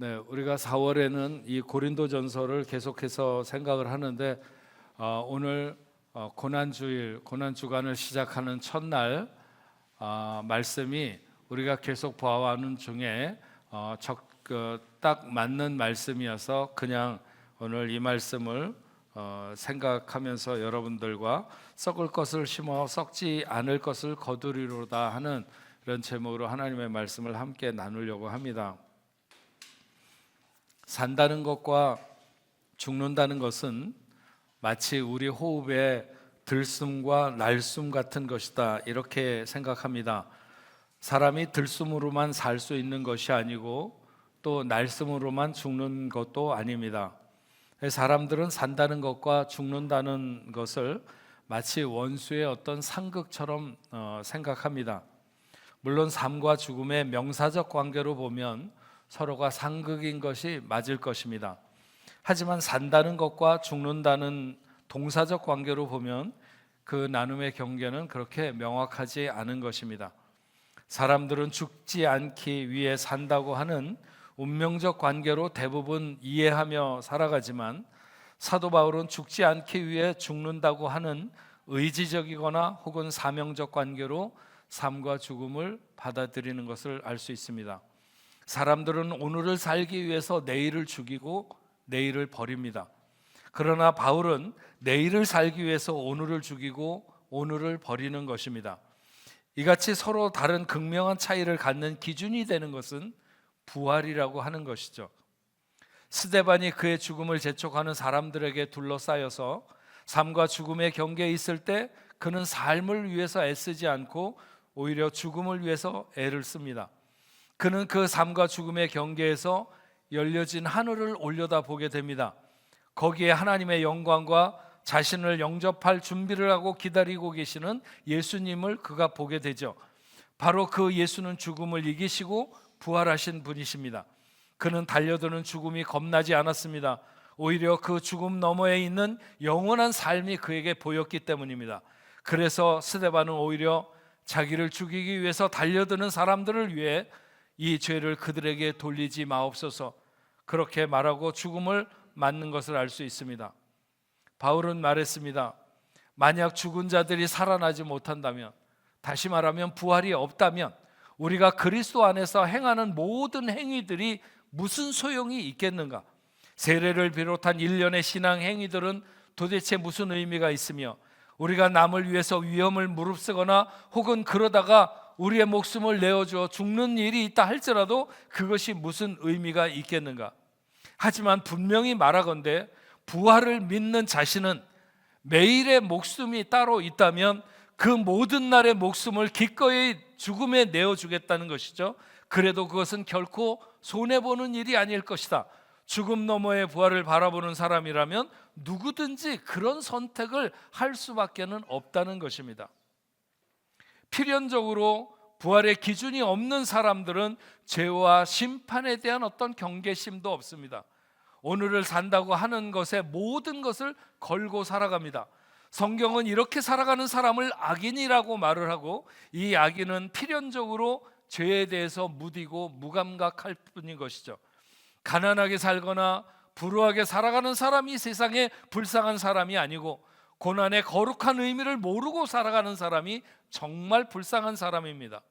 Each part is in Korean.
네, 우리가 4월에는 이 고린도전서를 계속해서 생각을 하는데 오늘 고난주일, 고난주간을 시작하는 첫날 말씀이 우리가 계속 보아와는 중에 딱 맞는 말씀이어서 그냥 오늘 이 말씀을 생각하면서 여러분들과 썩을 것을 심어 썩지 않을 것을 거두리로다 하는 이런 제목으로 하나님의 말씀을 함께 나누려고 합니다. 산다는 것과 죽는다는 것은 마치 우리 호흡의 들숨과 날숨 같은 것이다, 이렇게 생각합니다. 사람이 들숨으로만 살 수 있는 것이 아니고 또 날숨으로만 죽는 것도 아닙니다. 사람들은 산다는 것과 죽는다는 것을 마치 원수의 어떤 상극처럼 생각합니다. 물론 삶과 죽음의 명사적 관계로 보면 서로가 상극인 것이 맞을 것입니다. 하지만 산다는 것과 죽는다는 동사적 관계로 보면 그 나눔의 경계는 그렇게 명확하지 않은 것입니다. 사람들은 죽지 않기 위해 산다고 하는 운명적 관계로 대부분 이해하며 살아가지만 사도 바울은 죽지 않기 위해 죽는다고 하는 의지적이거나 혹은 사명적 관계로 삶과 죽음을 받아들이는 것을 알 수 있습니다. 사람들은 오늘을 살기 위해서 내일을 죽이고 내일을 버립니다. 그러나 바울은 내일을 살기 위해서 오늘을 죽이고 오늘을 버리는 것입니다. 이같이 서로 다른 극명한 차이를 갖는 기준이 되는 것은 부활이라고 하는 것이죠. 스데반이 그의 죽음을 재촉하는 사람들에게 둘러싸여서 삶과 죽음의 경계에 있을 때 그는 삶을 위해서 애쓰지 않고 오히려 죽음을 위해서 애를 씁니다. 그는 그 삶과 죽음의 경계에서 열려진 하늘을 올려다보게 됩니다. 거기에 하나님의 영광과 자신을 영접할 준비를 하고 기다리고 계시는 예수님을 그가 보게 되죠. 바로 그 예수는 죽음을 이기시고 부활하신 분이십니다. 그는 달려드는 죽음이 겁나지 않았습니다. 오히려 그 죽음 너머에 있는 영원한 삶이 그에게 보였기 때문입니다. 그래서 스데반은 오히려 자기를 죽이기 위해서 달려드는 사람들을 위해 이 죄를 그들에게 돌리지 마옵소서, 그렇게 말하고 죽음을 맞는 것을 알 수 있습니다. 바울은 말했습니다. 만약 죽은 자들이 살아나지 못한다면, 다시 말하면 부활이 없다면 우리가 그리스도 안에서 행하는 모든 행위들이 무슨 소용이 있겠는가? 세례를 비롯한 일련의 신앙 행위들은 도대체 무슨 의미가 있으며, 우리가 남을 위해서 위험을 무릅쓰거나 혹은 그러다가 우리의 목숨을 내어주어 죽는 일이 있다 할지라도 그것이 무슨 의미가 있겠는가? 하지만 분명히 말하건대 부활을 믿는 자신은 매일의 목숨이 따로 있다면 그 모든 날의 목숨을 기꺼이 죽음에 내어주겠다는 것이죠. 그래도 그것은 결코 손해보는 일이 아닐 것이다. 죽음 너머의 부활을 바라보는 사람이라면 누구든지 그런 선택을 할 수밖에 없다는 것입니다. 필연적으로 부활의 기준이 없는 사람들은 죄와 심판에 대한 어떤 경계심도 없습니다. 오늘을 산다고 하는 것에 모든 것을 걸고 살아갑니다. 성경은 이렇게 살아가는 사람을 악인이라고 말을 하고, 이 악인은 필연적으로 죄에 대해서 무디고 무감각할 뿐인 것이죠. 가난하게 살거나 불우하게 살아가는 사람이 세상에 불쌍한 사람이 아니고, 고난의 거룩한 의미를 모르고 살아가는 사람이 정말 불쌍한 사람입니다.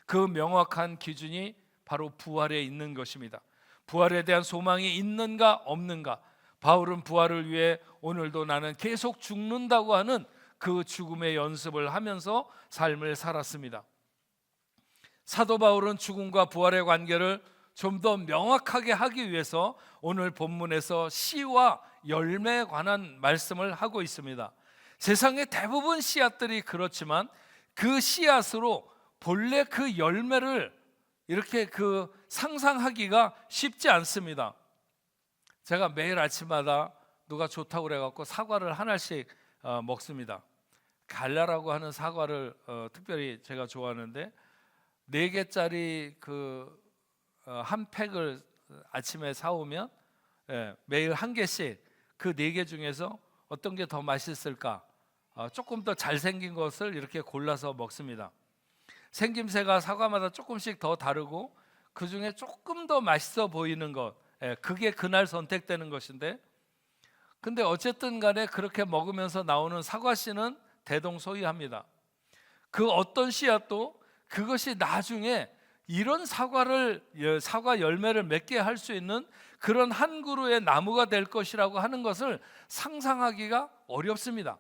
그 명확한 기준이 바로 부활에 있는 것입니다. 부활에 대한 소망이 있는가 없는가? 바울은 부활을 위해 오늘도 나는 계속 죽는다고 하는 그 죽음의 연습을 하면서 삶을 살았습니다. 사도 바울은 죽음과 부활의 관계를 좀 더 명확하게 하기 위해서 오늘 본문에서 씨와 열매에 관한 말씀을 하고 있습니다. 세상의 대부분 씨앗들이 그렇지만 그 씨앗으로 본래 그 열매를 이렇게 상상하기가 쉽지 않습니다. 제가 매일 아침마다 누가 좋다고 그래갖고 사과를 하나씩 먹습니다. 갈라라고 하는 사과를 특별히 제가 좋아하는데 4개짜리 한 팩을 아침에 사오면 매일 1개씩 그 4개 중에서 어떤 게 더 맛있을까? 조금 더 잘생긴 것을 이렇게 골라서 먹습니다. 생김새가 사과마다 조금씩 더 다르고 그 중에 조금 더 맛있어 보이는 것, 그게 그날 선택되는 것인데, 근데 어쨌든 간에 그렇게 먹으면서 나오는 사과씨는 대동소이합니다. 그 어떤 씨앗도 그것이 나중에 이런 사과 열매를 맺게 할 수 있는 그런 한 그루의 나무가 될 것이라고 하는 것을 상상하기가 어렵습니다.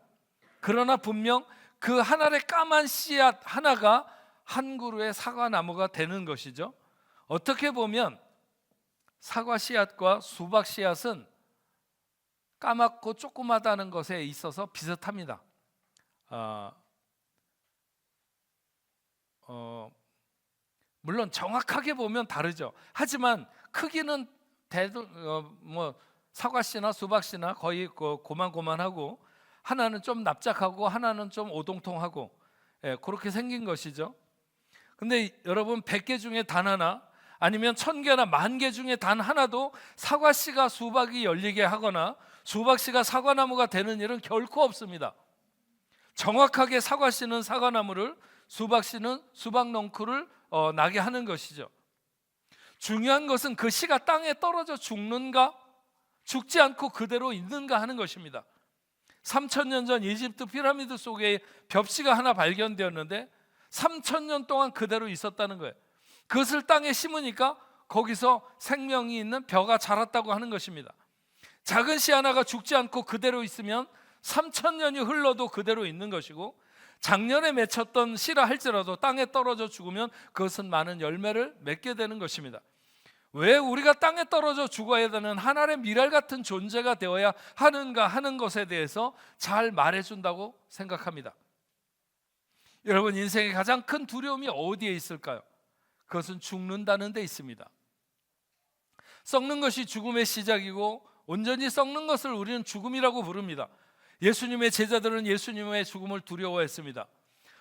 그러나 분명 그 한 알의 까만 씨앗 하나가 한 그루의 사과나무가 되는 것이죠. 어떻게 보면 사과 씨앗과 수박 씨앗은 까맣고 조그마다는 것에 있어서 비슷합니다. 물론 정확하게 보면 다르죠. 하지만 크기는 사과씨나 수박씨나 거의 고만고만하고, 하나는 좀 납작하고 하나는 좀 오동통하고, 그렇게 생긴 것이죠. 근데 여러분, 100개 중에 단 하나, 아니면 1000개나 10,000개 중에 단 하나도 사과씨가 수박이 열리게 하거나 수박씨가 사과나무가 되는 일은 결코 없습니다. 정확하게 사과씨는 사과나무를, 수박씨는 수박넝쿨을 나게 하는 것이죠. 중요한 것은 그 씨가 땅에 떨어져 죽는가, 죽지 않고 그대로 있는가 하는 것입니다. 3000년 전 이집트 피라미드 속에 벽씨가 하나 발견되었는데 3000년 동안 그대로 있었다는 거예요. 그것을 땅에 심으니까 거기서 생명이 있는 벼가 자랐다고 하는 것입니다. 작은 씨 하나가 죽지 않고 그대로 있으면 3000년이 흘러도 그대로 있는 것이고, 작년에 맺혔던 씨라 할지라도 땅에 떨어져 죽으면 그것은 많은 열매를 맺게 되는 것입니다. 왜 우리가 땅에 떨어져 죽어야 되는 하나의 미랄 같은 존재가 되어야 하는가 하는 것에 대해서 잘 말해준다고 생각합니다. 여러분, 인생의 가장 큰 두려움이 어디에 있을까요? 그것은 죽는다는 데 있습니다. 썩는 것이 죽음의 시작이고 온전히 썩는 것을 우리는 죽음이라고 부릅니다. 예수님의 제자들은 예수님의 죽음을 두려워했습니다.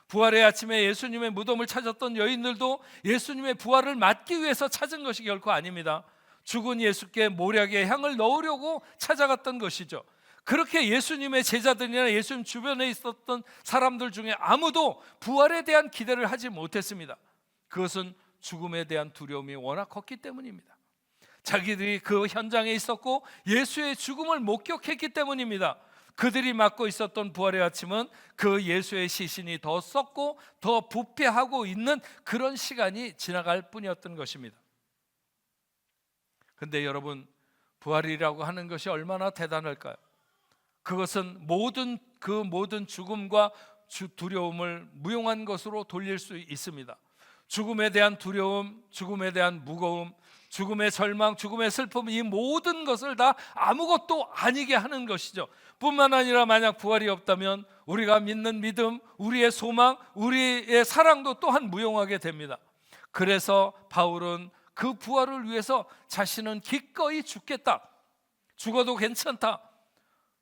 부활의 아침에 예수님의 무덤을 찾았던 여인들도 예수님의 부활을 맞기 위해서 찾은 것이 결코 아닙니다. 죽은 예수께 모략의 향을 넣으려고 찾아갔던 것이죠. 그렇게 예수님의 제자들이나 예수님 주변에 있었던 사람들 중에 아무도 부활에 대한 기대를 하지 못했습니다. 그것은 죽음에 대한 두려움이 워낙 컸기 때문입니다. 자기들이 그 현장에 있었고 예수의 죽음을 목격했기 때문입니다. 그들이 맞고 있었던 부활의 아침은 그 예수의 시신이 더 썩고 더 부패하고 있는 그런 시간이 지나갈 뿐이었던 것입니다. 그런데 여러분, 부활이라고 하는 것이 얼마나 대단할까요? 그것은 모든 죽음과 두려움을 무용한 것으로 돌릴 수 있습니다. 죽음에 대한 두려움, 죽음에 대한 무거움, 죽음의 절망, 죽음의 슬픔, 이 모든 것을 다 아무것도 아니게 하는 것이죠. 뿐만 아니라 만약 부활이 없다면 우리가 믿는 믿음, 우리의 소망, 우리의 사랑도 또한 무용하게 됩니다. 그래서 바울은 그 부활을 위해서 자신은 기꺼이 죽겠다, 죽어도 괜찮다,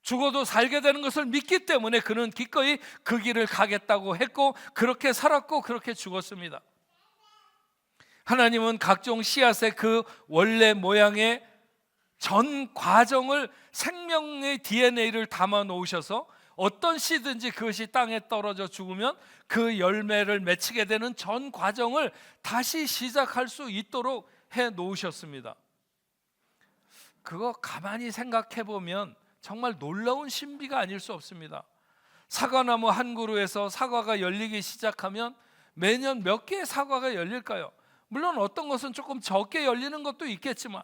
죽어도 살게 되는 것을 믿기 때문에 그는 기꺼이 그 길을 가겠다고 했고, 그렇게 살았고 그렇게 죽었습니다. 하나님은 각종 씨앗의 그 원래 모양의 전 과정을, 생명의 DNA를 담아 놓으셔서 어떤 씨든지 그것이 땅에 떨어져 죽으면 그 열매를 맺히게 되는 전 과정을 다시 시작할 수 있도록 해 놓으셨습니다. 그거 가만히 생각해 보면 정말 놀라운 신비가 아닐 수 없습니다. 사과나무 한 그루에서 사과가 열리기 시작하면 매년 몇 개의 사과가 열릴까요? 물론 어떤 것은 조금 적게 열리는 것도 있겠지만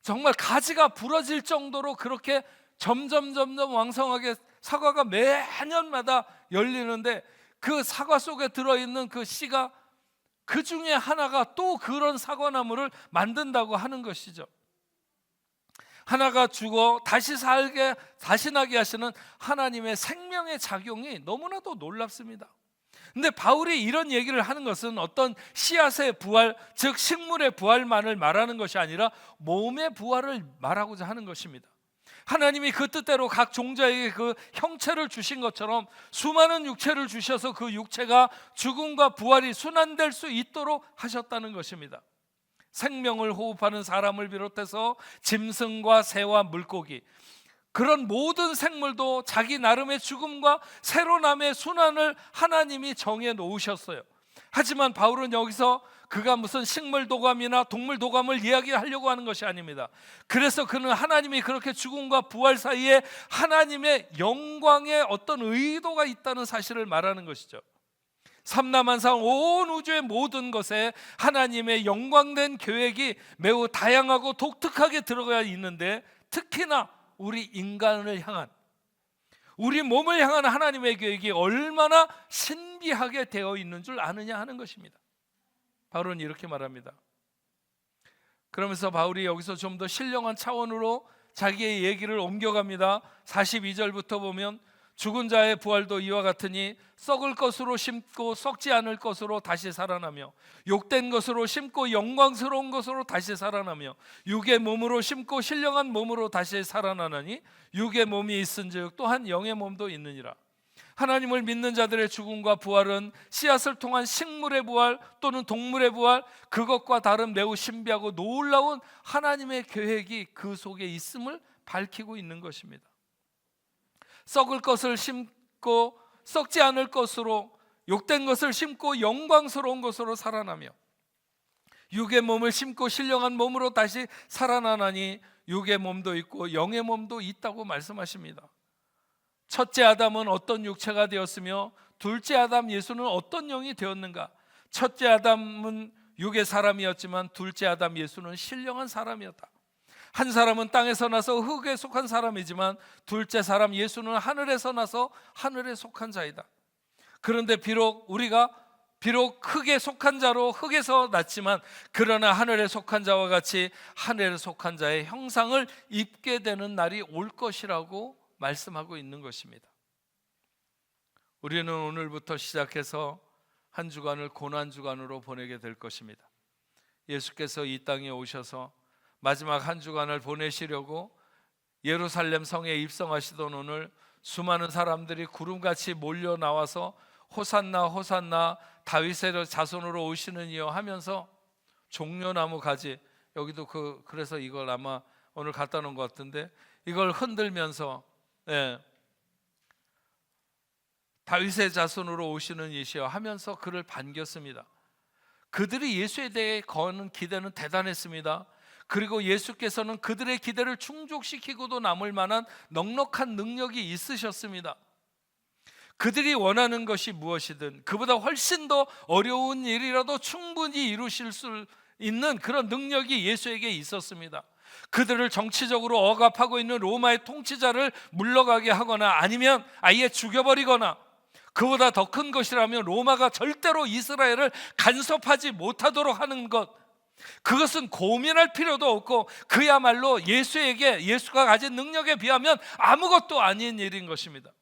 정말 가지가 부러질 정도로 그렇게 점점 왕성하게 사과가 매년마다 열리는데, 그 사과 속에 들어있는 그 씨가 그 중에 하나가 또 그런 사과나무를 만든다고 하는 것이죠. 하나가 죽어 다시 살게, 다시 나게 하시는 하나님의 생명의 작용이 너무나도 놀랍습니다. 근데 바울이 이런 얘기를 하는 것은 어떤 씨앗의 부활, 즉 식물의 부활만을 말하는 것이 아니라 몸의 부활을 말하고자 하는 것입니다. 하나님이 그 뜻대로 각 종자에게 그 형체를 주신 것처럼 수많은 육체를 주셔서 그 육체가 죽음과 부활이 순환될 수 있도록 하셨다는 것입니다. 생명을 호흡하는 사람을 비롯해서 짐승과 새와 물고기, 그런 모든 생물도 자기 나름의 죽음과 새로남의 순환을 하나님이 정해 놓으셨어요. 하지만 바울은 여기서 그가 무슨 식물 도감이나 동물 도감을 이야기하려고 하는 것이 아닙니다. 그래서 그는 하나님이 그렇게 죽음과 부활 사이에 하나님의 영광의 어떤 의도가 있다는 사실을 말하는 것이죠. 삼라만상 온 우주의 모든 것에 하나님의 영광된 계획이 매우 다양하고 독특하게 들어가 있는데, 특히나 우리 인간을 향한, 우리 몸을 향한 하나님의 계획이 얼마나 신비하게 되어 있는 줄 아느냐 하는 것입니다. 바울은 이렇게 말합니다. 그러면서 바울이 여기서 좀 더 신령한 차원으로 자기의 얘기를 옮겨갑니다. 42절부터 보면 죽은 자의 부활도 이와 같으니 썩을 것으로 심고 썩지 않을 것으로 다시 살아나며, 욕된 것으로 심고 영광스러운 것으로 다시 살아나며, 육의 몸으로 심고 신령한 몸으로 다시 살아나나니 육의 몸이 있은즉 또한 영의 몸도 있느니라. 하나님을 믿는 자들의 죽음과 부활은 씨앗을 통한 식물의 부활 또는 동물의 부활, 그것과 다른 매우 신비하고 놀라운 하나님의 계획이 그 속에 있음을 밝히고 있는 것입니다. 썩을 것을 심고 썩지 않을 것으로, 욕된 것을 심고 영광스러운 것으로 살아나며, 육의 몸을 심고 신령한 몸으로 다시 살아나나니 육의 몸도 있고 영의 몸도 있다고 말씀하십니다. 첫째 아담은 어떤 육체가 되었으며 둘째 아담 예수는 어떤 영이 되었는가? 첫째 아담은 육의 사람이었지만 둘째 아담 예수는 신령한 사람이었다. 한 사람은 땅에서 나서 흙에 속한 사람이지만 둘째 사람 예수는 하늘에서 나서 하늘에 속한 자이다. 그런데 우리가 비록 흙에 속한 자로 흙에서 났지만, 그러나 하늘에 속한 자와 같이 하늘에 속한 자의 형상을 입게 되는 날이 올 것이라고 말씀하고 있는 것입니다. 우리는 오늘부터 시작해서 한 주간을 고난 주간으로 보내게 될 것입니다. 예수께서 이 땅에 오셔서 마지막 한 주간을 보내시려고 예루살렘 성에 입성하시던 오늘 수많은 사람들이 구름같이 몰려 나와서 호산나 호산나 다윗의 자손으로 오시는 이여 하면서 종려나무 가지, 여기도 그래서 이걸 아마 오늘 갖다 놓은 것 같은데, 이걸 흔들면서 다윗의 자손으로 오시는 이시여 하면서 그를 반겼습니다. 그들이 예수에 대해 거는 기대는 대단했습니다. 그리고 예수께서는 그들의 기대를 충족시키고도 남을 만한 넉넉한 능력이 있으셨습니다. 그들이 원하는 것이 무엇이든 그보다 훨씬 더 어려운 일이라도 충분히 이루실 수 있는 그런 능력이 예수에게 있었습니다. 그들을 정치적으로 억압하고 있는 로마의 통치자를 물러가게 하거나 아니면 아예 죽여버리거나, 그보다 더 큰 것이라면 로마가 절대로 이스라엘을 간섭하지 못하도록 하는 것, 그것은 고민할 필요도 없고 그야말로 예수가 가진 능력에 비하면 아무것도 아닌 일인 것입니다.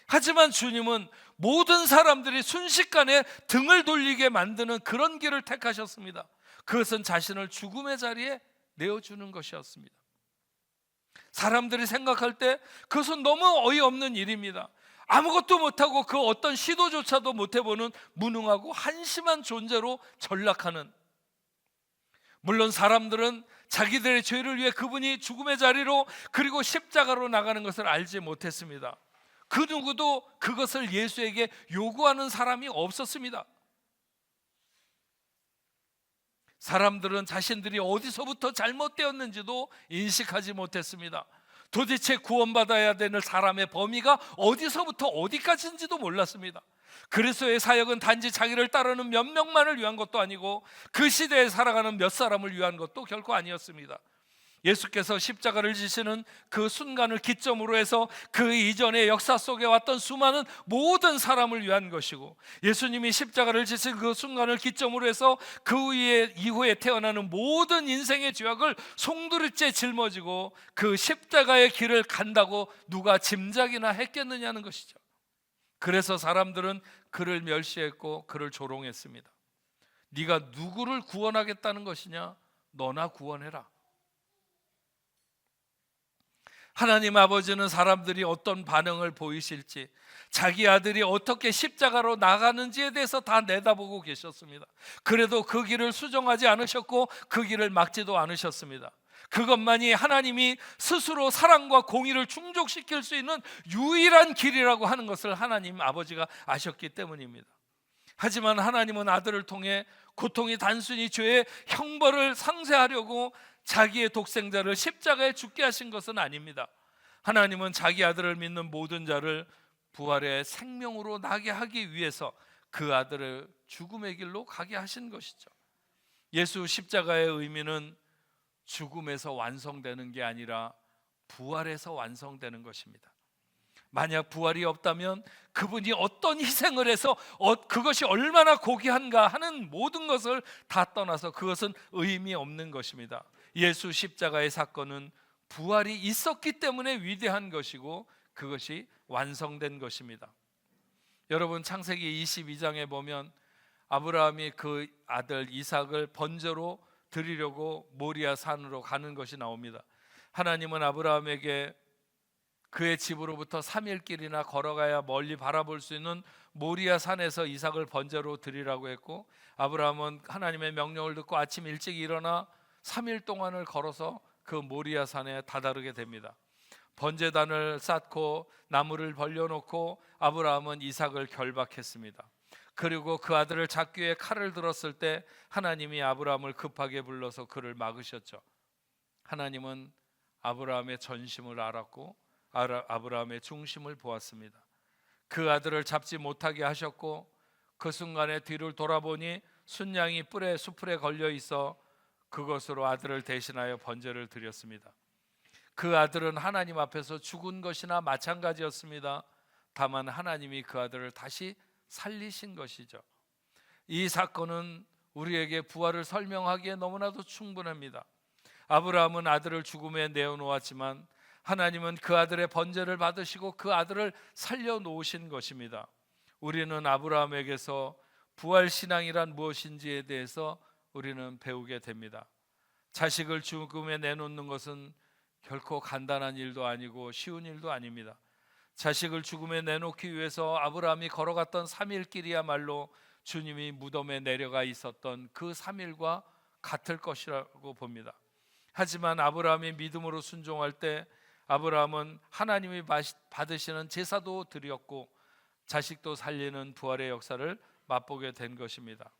하지만 주님은 모든 사람들이 순식간에 등을 돌리게 만드는 그런 길을 택하셨습니다. 그것은 자신을 죽음의 자리에 내어주는 것이었습니다. 사람들이 생각할 때 그것은 너무 어이없는 일입니다. 아무것도 못하고 그 어떤 시도조차도 못해보는 무능하고 한심한 존재로 전락하는, 물론 사람들은 자기들의 죄를 위해 그분이 죽음의 자리로 그리고 십자가로 나가는 것을 알지 못했습니다. 그 누구도 그것을 예수에게 요구하는 사람이 없었습니다. 사람들은 자신들이 어디서부터 잘못되었는지도 인식하지 못했습니다. 도대체 구원받아야 되는 사람의 범위가 어디서부터 어디까지인지도 몰랐습니다. 그리스도의 사역은 단지 자기를 따르는 몇 명만을 위한 것도 아니고 그 시대에 살아가는 몇 사람을 위한 것도 결코 아니었습니다. 예수께서 십자가를 지시는 그 순간을 기점으로 해서 그 이전의 역사 속에 왔던 수많은 모든 사람을 위한 것이고, 예수님이 십자가를 지신 그 순간을 기점으로 해서 그 이후에 태어나는 모든 인생의 죄악을 송두리째 짊어지고 그 십자가의 길을 간다고 누가 짐작이나 했겠느냐는 것이죠. 그래서 사람들은 그를 멸시했고 그를 조롱했습니다. 네가 누구를 구원하겠다는 것이냐? 너나 구원해라. 하나님 아버지는 사람들이 어떤 반응을 보이실지, 자기 아들이 어떻게 십자가로 나가는지에 대해서 다 내다보고 계셨습니다. 그래도 그 길을 수정하지 않으셨고 그 길을 막지도 않으셨습니다. 그것만이 하나님이 스스로 사랑과 공의를 충족시킬 수 있는 유일한 길이라고 하는 것을 하나님 아버지가 아셨기 때문입니다. 하지만 하나님은 아들을 통해 고통이 단순히 죄의 형벌을 상쇄하려고 자기의 독생자를 십자가에 죽게 하신 것은 아닙니다. 하나님은 자기 아들을 믿는 모든 자를 부활의 생명으로 나게 하기 위해서 그 아들을 죽음의 길로 가게 하신 것이죠. 예수 십자가의 의미는 죽음에서 완성되는 게 아니라 부활에서 완성되는 것입니다. 만약 부활이 없다면 그분이 어떤 희생을 해서 그것이 얼마나 고귀한가 하는 모든 것을 다 떠나서 그것은 의미 없는 것입니다. 예수 십자가의 사건은 부활이 있었기 때문에 위대한 것이고 그것이 완성된 것입니다. 여러분, 창세기 22장에 보면 아브라함이 그 아들 이삭을 번제로 드리려고 모리아 산으로 가는 것이 나옵니다. 하나님은 아브라함에게 그의 집으로부터 3일 길이나 걸어가야 멀리 바라볼 수 있는 모리아 산에서 이삭을 번제로 드리라고 했고, 아브라함은 하나님의 명령을 듣고 아침 일찍 일어나 3일 동안을 걸어서 그 모리아 산에 다다르게 됩니다. 번제단을 쌓고 나무를 벌려놓고 아브라함은 이삭을 결박했습니다. 그리고 그 아들을 잡기 위해 칼을 들었을 때 하나님이 아브라함을 급하게 불러서 그를 막으셨죠. 하나님은 아브라함의 전심을 알았고 아브라함의 중심을 보았습니다. 그 아들을 잡지 못하게 하셨고 그 순간에 뒤를 돌아보니 순양이 수풀에 걸려 있어 그것으로 아들을 대신하여 번제를 드렸습니다. 그 아들은 하나님 앞에서 죽은 것이나 마찬가지였습니다. 다만 하나님이 그 아들을 다시 살리신 것이죠. 이 사건은 우리에게 부활을 설명하기에 너무나도 충분합니다. 아브라함은 아들을 죽음에 내어놓았지만 하나님은 그 아들의 번제를 받으시고 그 아들을 살려놓으신 것입니다. 우리는 아브라함에게서 부활신앙이란 무엇인지에 대해서 우리는 배우게 됩니다. 자식을 죽음에 내놓는 것은 결코 간단한 일도 아니고 쉬운 일도 아닙니다. 자식을 죽음에 내놓기 위해서 아브라함이 걸어갔던 3일 길이야말로 주님이 무덤에 내려가 있었던 그 3일과 같을 것이라고 봅니다. 하지만 아브라함이 믿음으로 순종할 때 아브라함은 하나님이 받으시는 제사도 드렸고 자식도 살리는 부활의 역사를 맛보게 된 것입니다.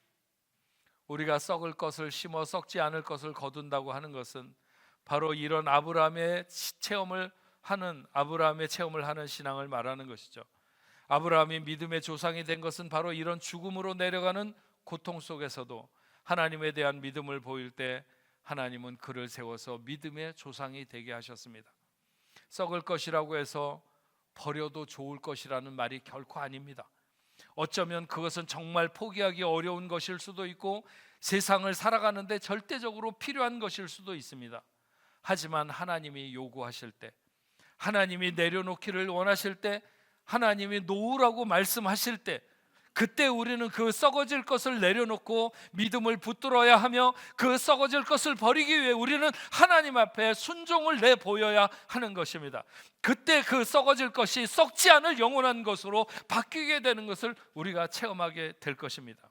우리가 썩을 것을 심어 썩지 않을 것을 거둔다고 하는 것은 바로 이런 아브라함의 체험을 하는 신앙을 말하는 것이죠. 아브라함이 믿음의 조상이 된 것은 바로 이런 죽음으로 내려가는 고통 속에서도 하나님에 대한 믿음을 보일 때 하나님은 그를 세워서 믿음의 조상이 되게 하셨습니다. 썩을 것이라고 해서 버려도 좋을 것이라는 말이 결코 아닙니다. 어쩌면 그것은 정말 포기하기 어려운 것일 수도 있고 세상을 살아가는데 절대적으로 필요한 것일 수도 있습니다. 하지만 하나님이 요구하실 때, 하나님이 내려놓기를 원하실 때, 하나님이 놓으라고 말씀하실 때, 그때 우리는 그 썩어질 것을 내려놓고 믿음을 붙들어야 하며 그 썩어질 것을 버리기 위해 우리는 하나님 앞에 순종을 내보여야 하는 것입니다. 그때 그 썩어질 것이 썩지 않을 영원한 것으로 바뀌게 되는 것을 우리가 체험하게 될 것입니다.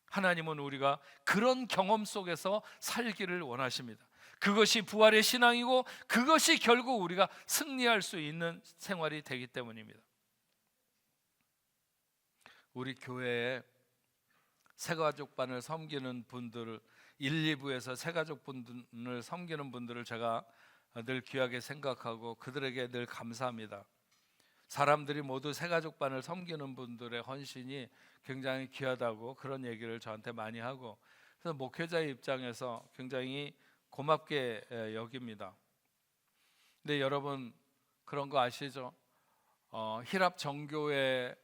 하나님은 우리가 그런 경험 속에서 살기를 원하십니다. 그것이 부활의 신앙이고 그것이 결국 우리가 승리할 수 있는 생활이 되기 때문입니다. 우리 교회에 새가족반을 섬기는 분들, 1, 2부에서 새가족분을 섬기는 분들을 제가 늘 귀하게 생각하고 그들에게 늘 감사합니다. 사람들이 모두 새가족반을 섬기는 분들의 헌신이 굉장히 귀하다고 그런 얘기를 저한테 많이 하고, 그래서 목회자의 입장에서 굉장히 고맙게 여깁니다. 근데 여러분 그런 거 아시죠? 히랍 정교회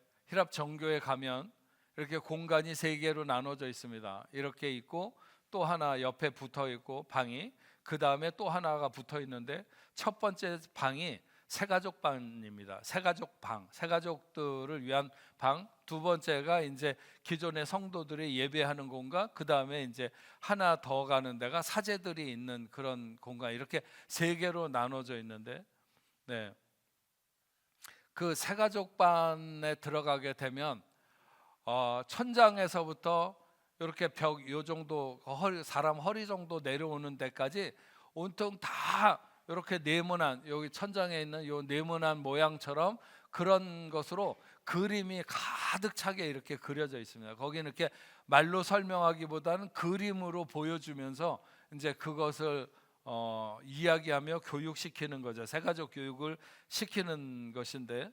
가면 이렇게 공간이 3개로 나눠져 있습니다. 이렇게 있고 또 하나 옆에 붙어 있고 방이, 그 다음에 또 하나가 붙어 있는데 첫 번째 방이 새가족방입니다. 새가족들을 위한 방. 두 번째가 이제 기존의 성도들이 예배하는 공간. 그 다음에 이제 하나 더 가는 데가 사제들이 있는 그런 공간. 이렇게 3개로 나눠져 있는데, 네. 그 새가족반에 들어가게 되면 천장에서부터 이렇게 벽 요 정도 사람 허리 정도 내려오는 데까지 온통 다 이렇게 네모난, 여기 천장에 있는 요 네모난 모양처럼 그런 것으로 그림이 가득 차게 이렇게 그려져 있습니다. 거기는 이렇게 말로 설명하기보다는 그림으로 보여주면서 이제 그것을 이야기하며 교육시키는 거죠. 새가족 교육을 시키는 것인데,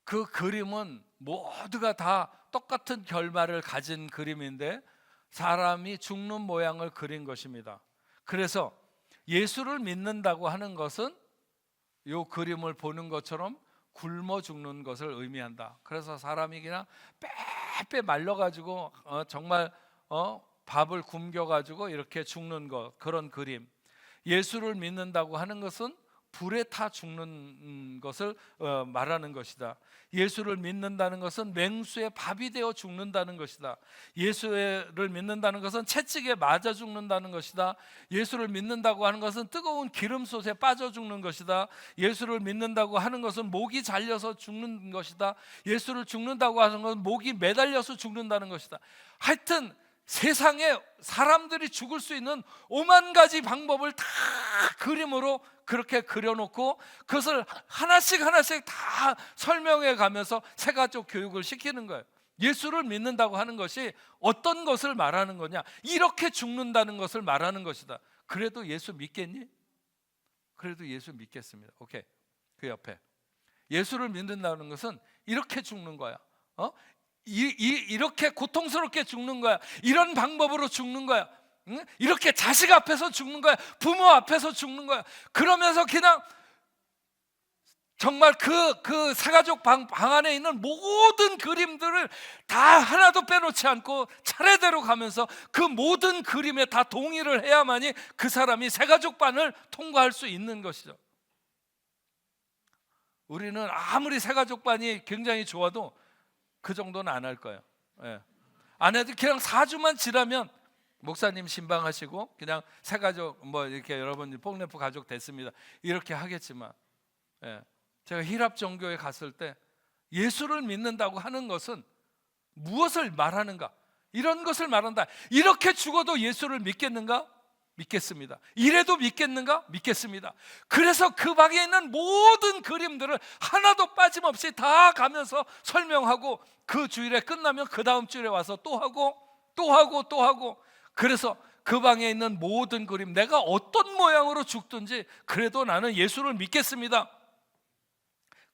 그 그림은 모두가 다 똑같은 결말을 가진 그림인데 사람이 죽는 모양을 그린 것입니다. 그래서 예수를 믿는다고 하는 것은 이 그림을 보는 것처럼 굶어 죽는 것을 의미한다. 그래서 사람이 그냥 빼빼 말라가지고 정말 밥을 굶겨가지고 이렇게 죽는 것, 그런 그림. 예수를 믿는다고 하는 것은 불에 타 죽는 것을 말하는 것이다. 예수를 믿는다는 것은 맹수의 밥이 되어 죽는다는 것이다. 예수를 믿는다는 것은 채찍에 맞아 죽는다는 것이다. 예수를 믿는다고 하는 것은 뜨거운 기름솥에 빠져 죽는 것이다. 예수를 믿는다고 하는 것은 목이 잘려서 죽는 것이다. 예수를 죽는다고 하는 것은 목이 매달려서 죽는다는 것이다. 하여튼 세상에 사람들이 죽을 수 있는 오만 가지 방법을 다 그림으로 그렇게 그려놓고 그것을 하나씩 다 설명해 가면서 새가족 교육을 시키는 거예요. 예수를 믿는다고 하는 것이 어떤 것을 말하는 거냐? 이렇게 죽는다는 것을 말하는 것이다. 그래도 예수 믿겠니? 그래도 예수 믿겠습니다. 오케이. 그 옆에 예수를 믿는다는 것은 이렇게 죽는 거야. 이렇게 고통스럽게 죽는 거야. 이런 방법으로 죽는 거야. 이렇게 자식 앞에서 죽는 거야. 부모 앞에서 죽는 거야. 그러면서 그냥 정말 그 새가족 방 안에 있는 모든 그림들을 다 하나도 빼놓지 않고 차례대로 가면서 그 모든 그림에 다 동의를 해야만이 그 사람이 새가족반을 통과할 수 있는 것이죠. 우리는 아무리 새가족반이 굉장히 좋아도 그 정도는 안 할 거예요. 안 해도 그냥 4주만 지나면 목사님 신방하시고 그냥 새가족 뭐 이렇게 여러분 뽕네프 가족 됐습니다 이렇게 하겠지만, 제가 힐합 종교에 갔을 때 예수를 믿는다고 하는 것은 무엇을 말하는가? 이런 것을 말한다. 이렇게 죽어도 예수를 믿겠는가? 믿겠습니다. 이래도 믿겠는가? 믿겠습니다. 그래서 그 방에 있는 모든 그림들을 하나도 빠짐없이 다 가면서 설명하고 그 주일에 끝나면 그 다음 주일에 와서 또 하고 또 하고 또 하고, 그래서 그 방에 있는 모든 그림, 내가 어떤 모양으로 죽든지 그래도 나는 예수를 믿겠습니다.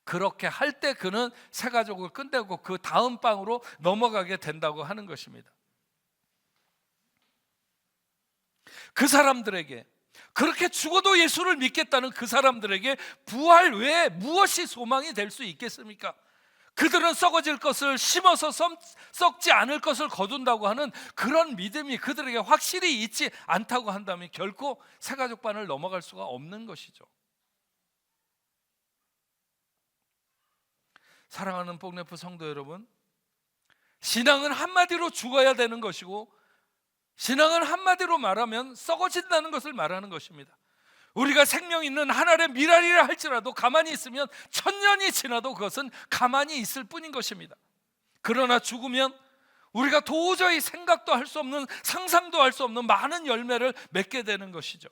그렇게 할 때 그는 새가족을 끝내고 그 다음 방으로 넘어가게 된다고 하는 것입니다. 그 사람들에게, 그렇게 죽어도 예수를 믿겠다는 그 사람들에게 부활 외에 무엇이 소망이 될 수 있겠습니까? 그들은 썩어질 것을 심어서 썩지 않을 것을 거둔다고 하는 그런 믿음이 그들에게 확실히 있지 않다고 한다면 결코 새가족반을 넘어갈 수가 없는 것이죠. 사랑하는 뽕네프 성도 여러분, 신앙은 한마디로 죽어야 되는 것이고, 신앙은 한마디로 말하면 썩어진다는 것을 말하는 것입니다. 우리가 생명 있는 하늘의 미랄이라 할지라도 가만히 있으면 1000년이 지나도 그것은 가만히 있을 뿐인 것입니다. 그러나 죽으면 우리가 도저히 생각도 할 수 없는, 상상도 할 수 없는 많은 열매를 맺게 되는 것이죠.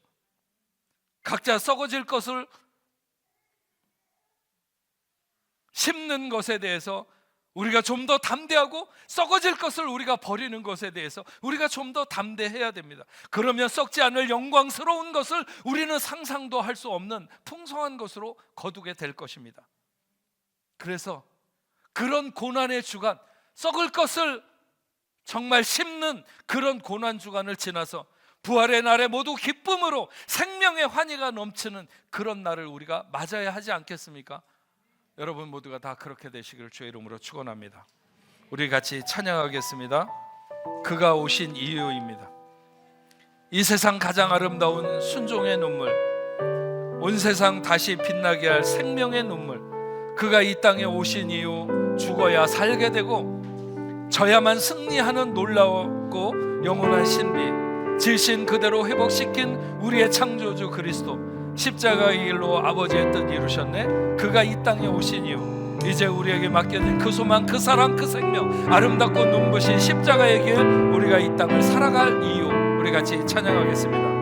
각자 썩어질 것을 심는 것에 대해서 우리가 좀 더 담대하고, 썩어질 것을 우리가 버리는 것에 대해서 우리가 좀 더 담대해야 됩니다. 그러면 썩지 않을 영광스러운 것을 우리는 상상도 할 수 없는 풍성한 것으로 거두게 될 것입니다. 그래서 그런 고난의 주간, 썩을 것을 정말 심는 그런 고난 주간을 지나서 부활의 날에 모두 기쁨으로 생명의 환희가 넘치는 그런 날을 우리가 맞아야 하지 않겠습니까? 여러분 모두가 다 그렇게 되시기를 주의 이름으로 축원합니다. 우리 같이 찬양하겠습니다. 그가 오신 이유입니다. 이 세상 가장 아름다운 순종의 눈물, 온 세상 다시 빛나게 할 생명의 눈물, 그가 이 땅에 오신 이유, 죽어야 살게 되고 져야만 승리하는 놀라웠고 영원한 신비, 질신 그대로 회복시킨 우리의 창조주 그리스도, 십자가의 길로 아버지의 뜻 이루셨네. 그가 이 땅에 오신 이유, 이제 우리에게 맡겨진 그 소망, 그 사랑, 그 생명, 아름답고 눈부신 십자가의 길, 우리가 이 땅을 살아갈 이유, 우리 같이 찬양하겠습니다.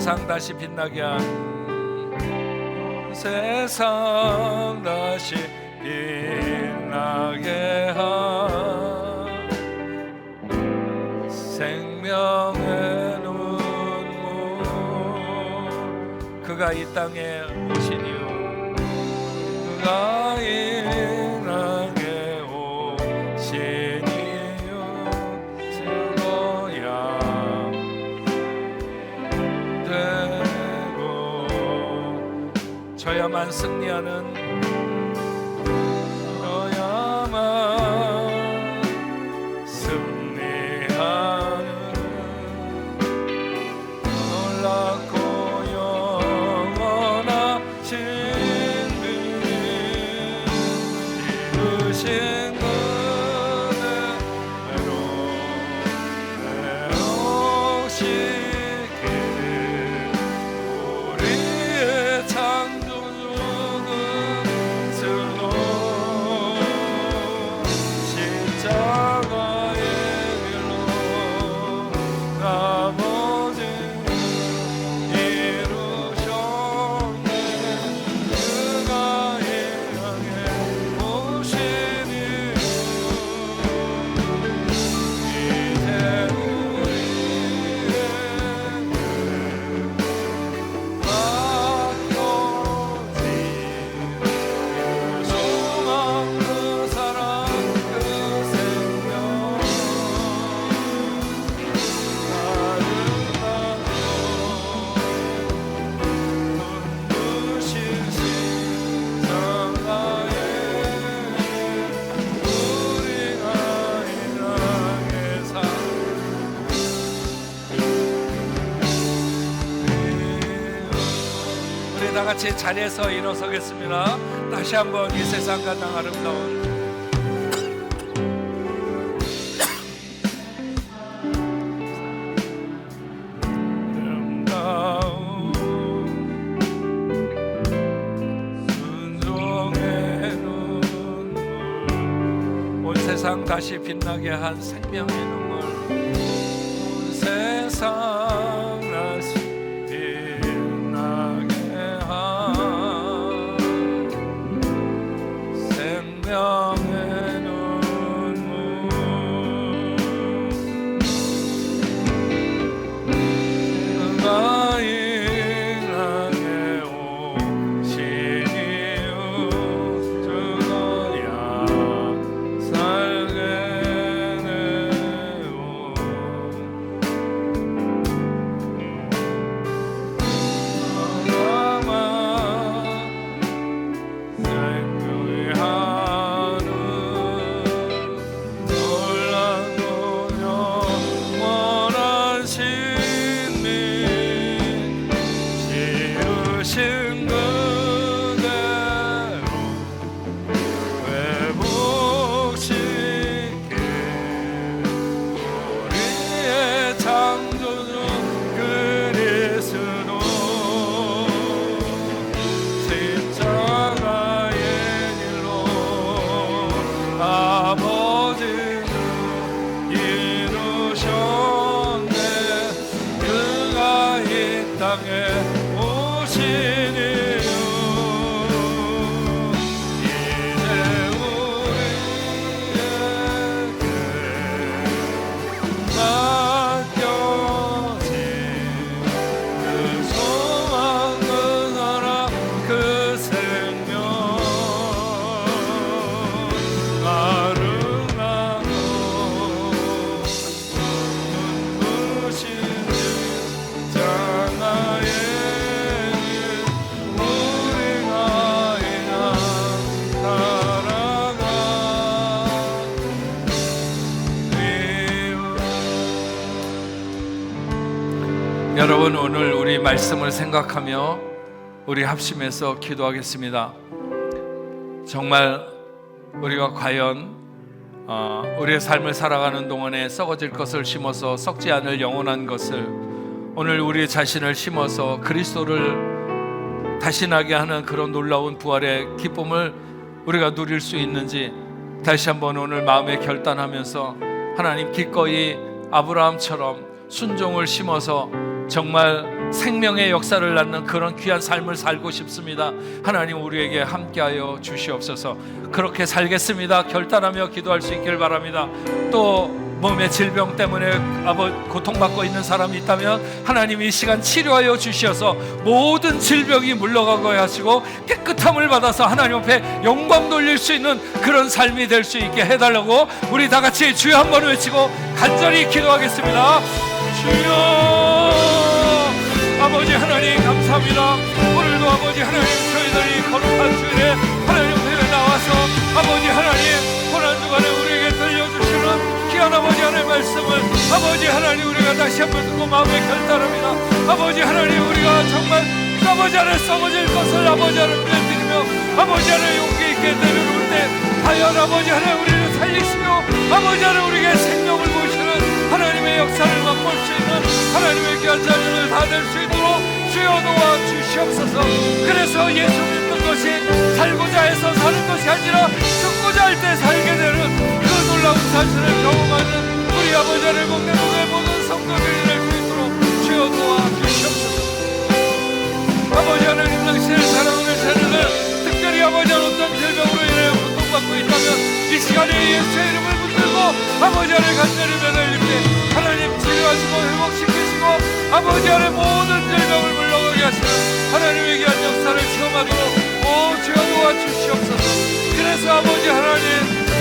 세상 다시 빛나게 한 세상 다시 빛나게 한 생명의 눈물 그가 이 땅에 오신 이유 그가 이 땅에 오신 이유 즐거야 되고 저야만 승리하는 다 같이 자리에서 일어서겠습니다. 다시 한번 이 세상 가장 아름다운 순종의 눈물 온 세상 다시 빛나게 한 생명의 눈물 온 세상 다시 생명의 눈물 그가 이 땅에 오신 이유 죽어야 살게 되오 여러분, 오늘 우리 말씀을 생각하며 우리 합심해서 기도하겠습니다. 정말 우리가 과연 우리의 삶을 살아가는 동안에 썩어질 것을 심어서 썩지 않을 영원한 것을 오늘 우리 자신을 심어서 그리스도를 다시 나게 하는 그런 놀라운 부활의 기쁨을 우리가 누릴 수 있는지 다시 한번 오늘 마음에 결단하면서 하나님 기꺼이 아브라함처럼 순종을 심어서 정말 생명의 역사를 낳는 그런 귀한 삶을 살고 싶습니다. 하나님 우리에게 함께하여 주시옵소서. 그렇게 살겠습니다 결단하며 기도할 수 있길 바랍니다. 또 몸의 질병 때문에 고통받고 있는 사람이 있다면 하나님 이 시간 치료하여 주시어서 모든 질병이 물러가게 하시고 깨끗함을 받아서 하나님 앞에 영광 돌릴 수 있는 그런 삶이 될 수 있게 해달라고 우리 다 같이 주여 한번 외치고 간절히 기도하겠습니다. 주여, 아버지 하나님 감사합니다. 오늘도 아버지 하나님 저희들이 거룩한 주일에 하나님 앞에 나와서 아버지 하나님 고난주간에 우리에게 들려주시는 귀한 아버지 하나님의 말씀을 아버지 하나님 우리가 다시 한번 듣고 마음에 결단합니다. 아버지 하나님 우리가 정말 아버지 하나님 썩어질 것을 아버지 하나님 드리며 아버지 하나님 용기 있게 내려놓을 때 과연 아버지 하나님 우리를 살리시며 아버지 하나님 우리에게 생명을 보시는 하나님의 역사를 맛볼 수 있는 하나님의 귀한 자녀를 다 될 수 있도록 주여 도와주시옵소서. 그래서 예수 믿는 것이 살고자 해서 사는 것이 아니라 죽고자 할 때 살게 되는 그 놀라운 사실을 경험하는 우리 아버지 하나님 목내목의 모든 성도들이 될 수 있도록 주여 도와주시옵소서. 아버지 하나님 당신을 사랑하는 자녀들 특별히 아버지 하나님 어떤 질병으로 인하여 고통받고 있다면 이 시간에 예수의 이름을 붙들고 아버지 하나님 간절히 매달릴 때 하나님 치료하시고 회복시키시고 아버지 하나님 모든 질병을 물러가게 하시는 하나님의 귀한 역사를 체험하도록 주여 도와주시옵소서. 그래서 아버지 하나님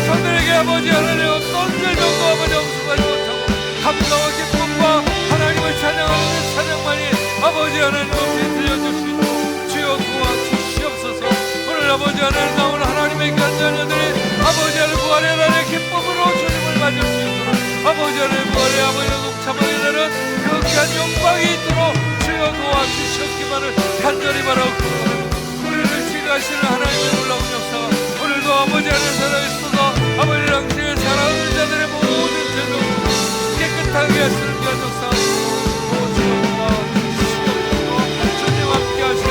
저들에게 아버지 하나님 어떤 질병도 아버지 없어가지 못하고 감사와 기쁨과 하나님을 찬양하는 찬양만이 아버지 하나님 없이 들려줄 수 있도록 주여 도와주시옵소서. 오늘 아버지 하나님 나오는 하나님의 귀한 자녀들이 아버지 하나님 부활의 날의 기쁨으로 주님을 맞을 수 있도록 아버지 하나님 부활의 아버지 녹차방에 되는 그 귀한 영광이 있도록 주여 도와주시옵기만을 간절히 바라옵니다. 우리를 치료하시는 하나님의 놀라운 역사가 오늘도 아버지 하나님 살아있어서 아버지 당신을 사랑하는 자들의 모든 죄를 깨끗하게 하시는 귀한 역사 주여 도와주시옵소서. 주님 함께 하실 수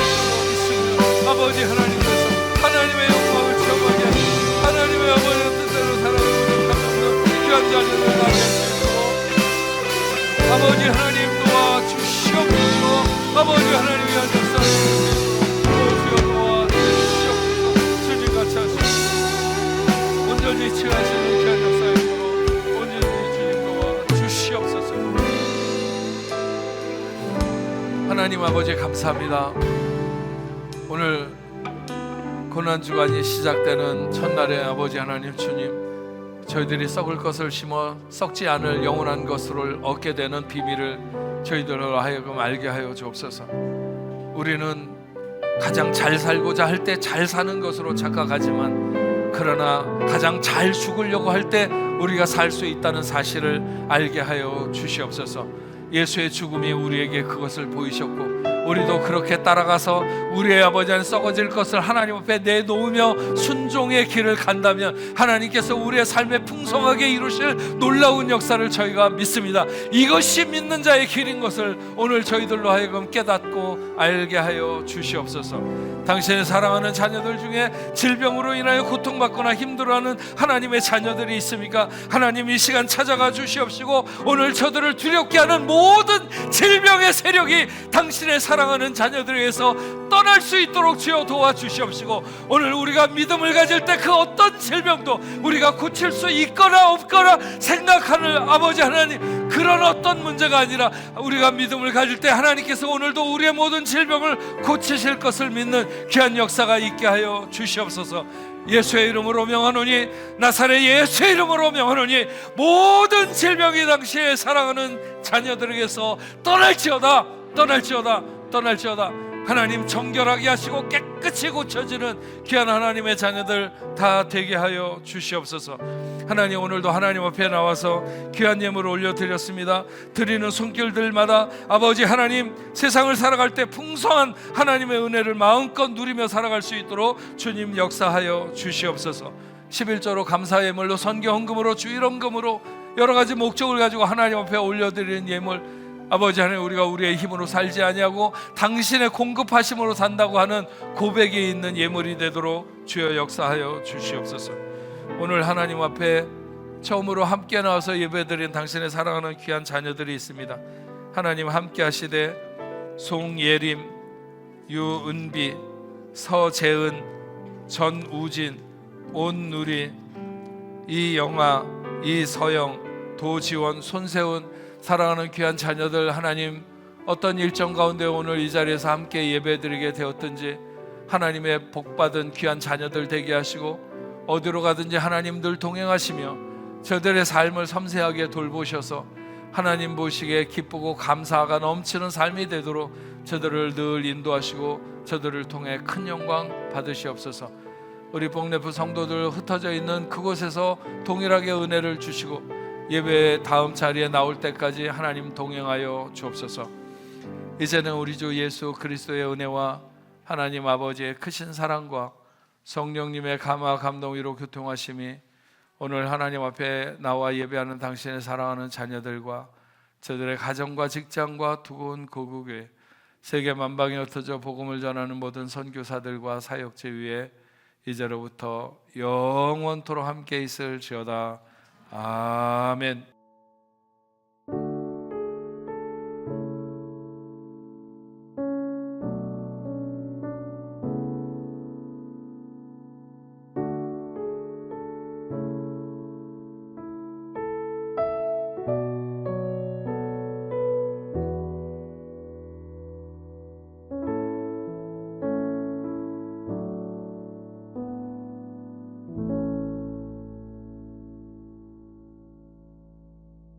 있습니다. 아버지 하나님께서 하나님의 영광을 체험하게 하시고 하나님의 아버지의 뜻대로 살아가는 감사합니다. 귀한 자녀를 나게 하시고 아버지 하나님 도와주시옵소서. 아버지 하나님 위한 역사를 주여 도와주시옵소서. 주님 같이 하시옵소서. 온전히 취하시는 귀한 역사의 힘으로 온전히 주님 도와주시옵소서. 하나님 아버지 감사합니다. 오늘 고난주간이 시작되는 첫날에 아버지 하나님 주님 저희들이 썩을 것을 심어 썩지 않을 영원한 것을 얻게 되는 비밀을 저희들로 하여금 알게 하여 주옵소서. 우리는 가장 잘 살고자 할 때 잘 사는 것으로 착각하지만 그러나 가장 잘 죽으려고 할 때 우리가 살 수 있다는 사실을 알게 하여 주시옵소서. 예수의 죽음이 우리에게 그것을 보이셨고 우리도 그렇게 따라가서 우리의 아버지는 썩어질 것을 하나님 앞에 내놓으며 순종의 길을 간다면 하나님께서 우리의 삶에 풍성하게 이루실 놀라운 역사를 저희가 믿습니다. 이것이 믿는 자의 길인 것을 오늘 저희들로 하여금 깨닫고 알게 하여 주시옵소서. 당신의 사랑하는 자녀들 중에 질병으로 인하여 고통받거나 힘들어하는 하나님의 자녀들이 있습니까? 하나님 이 시간 찾아가 주시옵시고 오늘 저들을 두렵게 하는 모든 질병의 세력이 당신의 사랑하는 자녀들에게서 떠날 수 있도록 주여 도와주시옵시고 오늘 우리가 믿음을 가질 때 그 어떤 질병도 우리가 고칠 수 있거나 없거나 생각하는 아버지 하나님 그런 어떤 문제가 아니라 우리가 믿음을 가질 때 하나님께서 오늘도 우리의 모든 질병을 고치실 것을 믿는 귀한 역사가 있게 하여 주시옵소서. 예수의 이름으로 명하노니 나사렛 예수의 이름으로 명하노니 모든 질병이 당시에 사랑하는 자녀들에게서 떠날지어다 떠날지어다 떠날지어다. 하나님 정결하게 하시고 깨끗이 고쳐지는 귀한 하나님의 자녀들 다 되게 하여 주시옵소서. 하나님 오늘도 하나님 앞에 나와서 귀한 예물을 올려드렸습니다. 드리는 손길들마다 아버지 하나님 세상을 살아갈 때 풍성한 하나님의 은혜를 마음껏 누리며 살아갈 수 있도록 주님 역사하여 주시옵소서. 11조로 감사 예물로 선교 헌금으로 주일 헌금으로 여러 가지 목적을 가지고 하나님 앞에 올려드리는 예물 아버지 하나님 우리가 우리의 힘으로 살지 아니하고 당신의 공급하심으로 산다고 하는 고백이 있는 예물이 되도록 주여 역사하여 주시옵소서. 오늘 하나님 앞에 처음으로 함께 나와서 예배드린 당신의 사랑하는 귀한 자녀들이 있습니다. 하나님 함께 하시되 송예림, 유은비, 서재은, 전우진, 온누리, 이영아, 이서영, 도지원, 손세훈, 사랑하는 귀한 자녀들, 하나님 어떤 일정 가운데 오늘 이 자리에서 함께 예배드리게 되었든지 하나님의 복받은 귀한 자녀들 되게 하시고 어디로 가든지 하나님 늘 동행하시며 저들의 삶을 섬세하게 돌보셔서 하나님 보시기에 기쁘고 감사가 넘치는 삶이 되도록 저들을 늘 인도하시고 저들을 통해 큰 영광 받으시옵소서. 우리 복내프 성도들 흩어져 있는 그곳에서 동일하게 은혜를 주시고 예배 다음 자리에 나올 때까지 하나님 동행하여 주옵소서. 이제는 우리 주 예수 그리스도의 은혜와 하나님 아버지의 크신 사랑과 성령님의 감화 감동으로 교통하심이 오늘 하나님 앞에 나와 예배하는 당신의 사랑하는 자녀들과 저들의 가정과 직장과 두고온 고국에 세계 만방에 흩어져 복음을 전하는 모든 선교사들과 사역제 위에 이제로부터 영원토록 함께 있을지어다. 아멘.